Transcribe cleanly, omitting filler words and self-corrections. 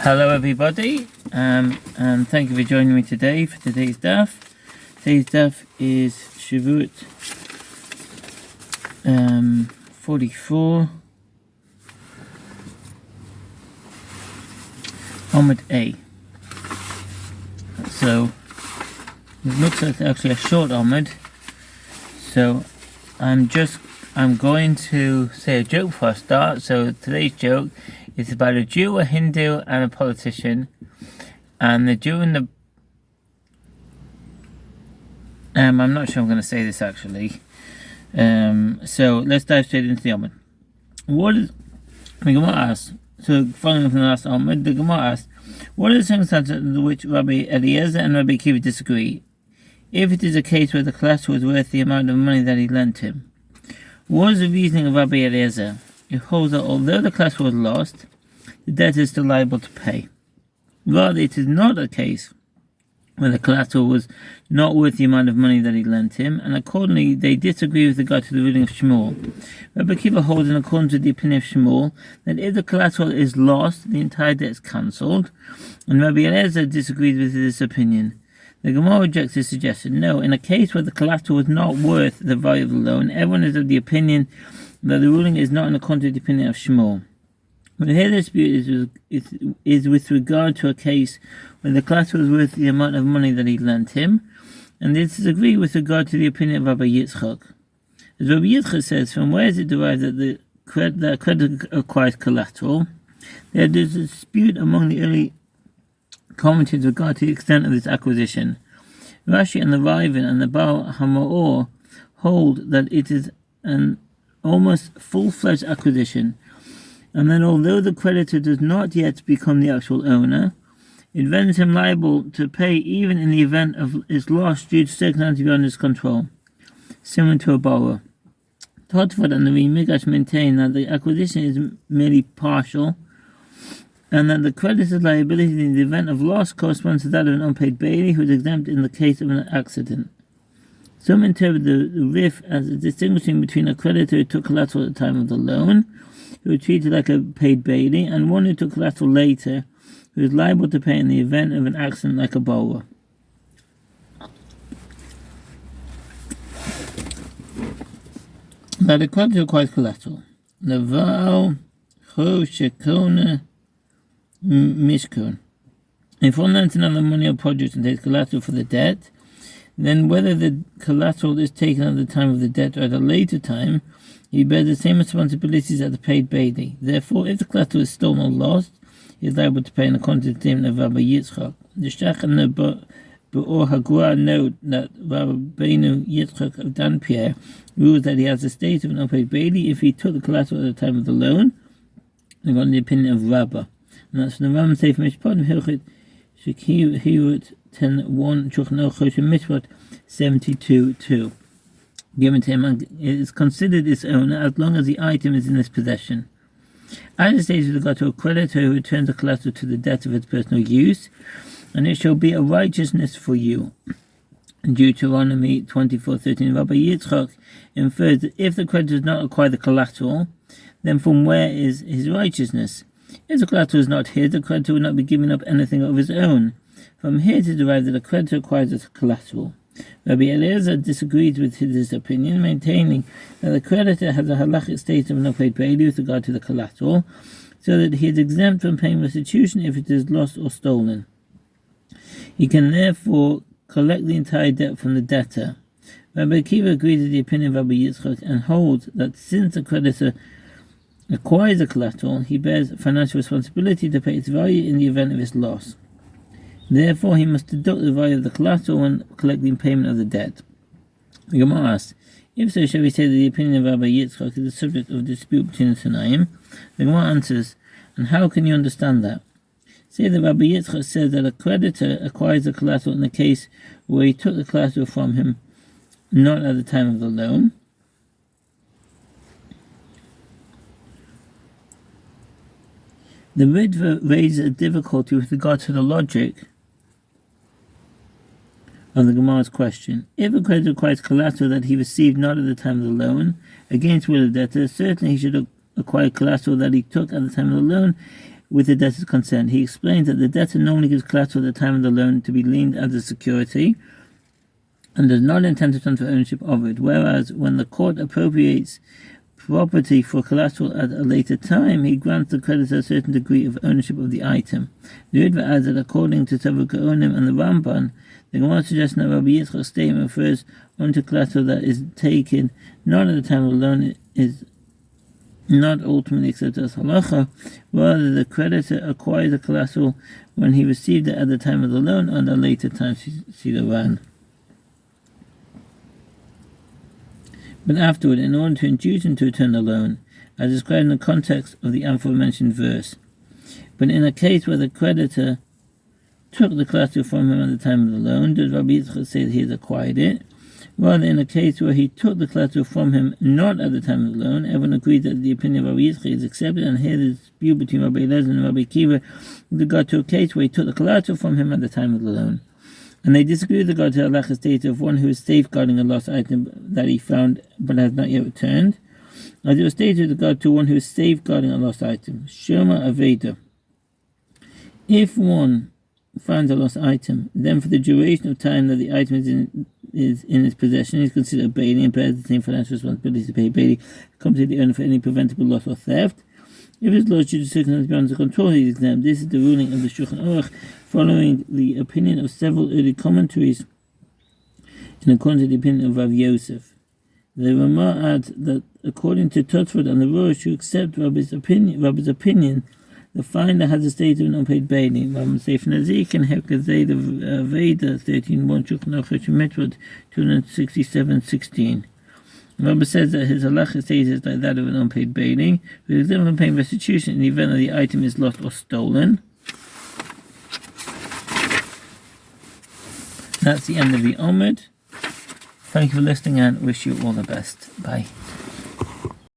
Hello everybody, and thank you for joining me today for today's daf. Today's daf is Shevuout 44, Amud A. So it looks like actually a short Amud. So I'm going to say a joke before I start. So today's joke is about a Jew, a Hindu, and a politician. And the Jew and the I'm not sure I'm going to say this actually. So let's dive straight into the Amud. What is the Gemara asks? So following from the last Amud, the Gemara asks, what are the circumstances in which Rabbi Eliezer and Rabbi Akiva disagree? If it is a case where the collateral was worth the amount of money that he lent him. What is the reasoning of Rabbi Eliezer? It holds that although the collateral was lost, the debtor is still liable to pay. Rather, it is not a case where the collateral was not worth the amount of money that he lent him, and accordingly they disagree with regard to the ruling of Shemuel. Rabbi Akiva holds, in accordance with the opinion of Shemuel, that if the collateral is lost, the entire debt is cancelled, and Rabbi Eliezer disagrees with this opinion. The Gemara rejects this suggestion. No, in a case where the collateral was not worth the value of the loan, everyone is of the opinion that the ruling is not in accordance with the opinion of Shemuel. But here the dispute is with regard to a case where the collateral was worth the amount of money that he lent him, and they disagree with regard to the opinion of Rabbi Yitzchak. As Rabbi Yitzchak says, from where is it derived that the creditor acquires collateral? There is a dispute among the early commentators with regard to the extent of this acquisition. Rashi and the Raven and the Baal HaMaor hold that it is an almost full-fledged acquisition, and that although the creditor does not yet become the actual owner, it renders him liable to pay even in the event of its loss due to circumstances beyond his control, similar to a borrower. Totford and the Midrash maintain that the acquisition is merely partial, and that the creditor's liability in the event of loss corresponds to that of an unpaid bailee who is exempt in the case of an accident. Some interpret the Rif as distinguishing between a creditor who took collateral at the time of the loan, who was treated like a paid bailee, and one who took collateral later, who is liable to pay in the event of an accident like a borrower. Now the creditor acquires collateral. Leval Cho Shekona Mishkon. If one lends another money or produce and takes collateral for the debt, then whether the collateral is taken at the time of the debt or at a later time, he bears the same responsibilities as the paid bailee. Therefore, if the collateral is stolen or lost, he is liable to pay in accordance to the statement of Rabbi Yitzchak. The Shach and the Be'or Hagua note that Rabbeinu Yitzchak of Dan Pierre rules that he has the state of an unpaid bailee if he took the collateral at the time of the loan, according to the opinion of Rabbah. And that's from the Ram Sefer Mishpat Hilchot Shevuout 10:1 Shulchan Aruch Mishpat 72:2. Given to him, and it is considered its owner as long as the item is in his possession. As it states with regard to a creditor who returns the collateral to the debt of its personal use, and it shall be a righteousness for you. Deuteronomy 24:13. Rabbi Yitzchak infers that if the creditor does not acquire the collateral, then from where is his righteousness? If the collateral is not his, the creditor will not be giving up anything of his own. From here it is derived that the creditor acquires the collateral. Rabbi Eliezer disagrees with this opinion, maintaining that the creditor has a halachic state of an unpaid bailee with regard to the collateral, so that he is exempt from paying restitution if it is lost or stolen. He can therefore collect the entire debt from the debtor. Rabbi Akiva agrees with the opinion of Rabbi Yitzchak and holds that since the creditor acquires the collateral, he bears financial responsibility to pay its value in the event of its loss. Therefore, he must deduct the value of the collateral when collecting payment of the debt. The Gemara asks, if so, shall we say that the opinion of Rabbi Yitzchak is the subject of dispute between the Tanaim? The Gemara answers, and how can you understand that? Say that Rabbi Yitzchak says that a creditor acquires the collateral in the case where he took the collateral from him, not at the time of the loan. The Ritva raises a difficulty with regard to the logic of the Gemara's question. If a creditor acquires collateral that he received not at the time of the loan, against will of the debtor, certainly he should acquire collateral that he took at the time of the loan, with the debtor's consent. He explained that the debtor normally gives collateral at the time of the loan to be liened as a security and does not intend to transfer ownership of it, whereas when the court appropriates property for collateral at a later time, he grants the creditor a certain degree of ownership of the item. The Ritva adds that according to Tavuk Gaonim and the Ramban, the Gemara suggests that Rabbi Yitzchak's statement refers only to collateral that is taken not at the time of the loan is not ultimately accepted as halacha. Rather, the creditor acquires the collateral when he received it at the time of the loan and at a later time. See the Ran. But afterward, in order to induce him to return the loan, as described in the context of the aforementioned verse. But in a case where the creditor took the collateral from him at the time of the loan, does Rabbi Yitzchak say that he has acquired it? Rather, in a case where he took the collateral from him not at the time of the loan, everyone agreed that the opinion of Rabbi Yitzchak is accepted, and here the dispute between Rabbi Eliezer and Rabbi Akiva with regard to a case where he took the collateral from him at the time of the loan. And they disagree with regard to the halacha state of one who is safeguarding a lost item that he found but has not yet returned, as it was stated with regard to one who is safeguarding a lost item. Shoma Aveda. If one finds a lost item, then for the duration of time that the item is in his possession, he is considered a bailey and bears the same financial responsibility to pay bailey, comes to the owner for any preventable loss or theft. If his loss due to circumstances beyond his control, he is exempt. This is the ruling of the Shulchan Aruch, following the opinion of several early commentaries, in accordance with the opinion of Rav Yosef. The Ramah adds that according to Tosfot and the Rosh, who accept Rabbi's opinion, the finder has a state of an unpaid bailey. Rabbi Seif Nazik and Hekazei the Veda 13.1 Shulchan Aruch Mitzvot 267.16. Rabbi says that his halacha status is like that of an unpaid bailey, with exempt from paying restitution in the event that the item is lost or stolen. That's the end of the Omid. Thank you for listening and wish you all the best. Bye.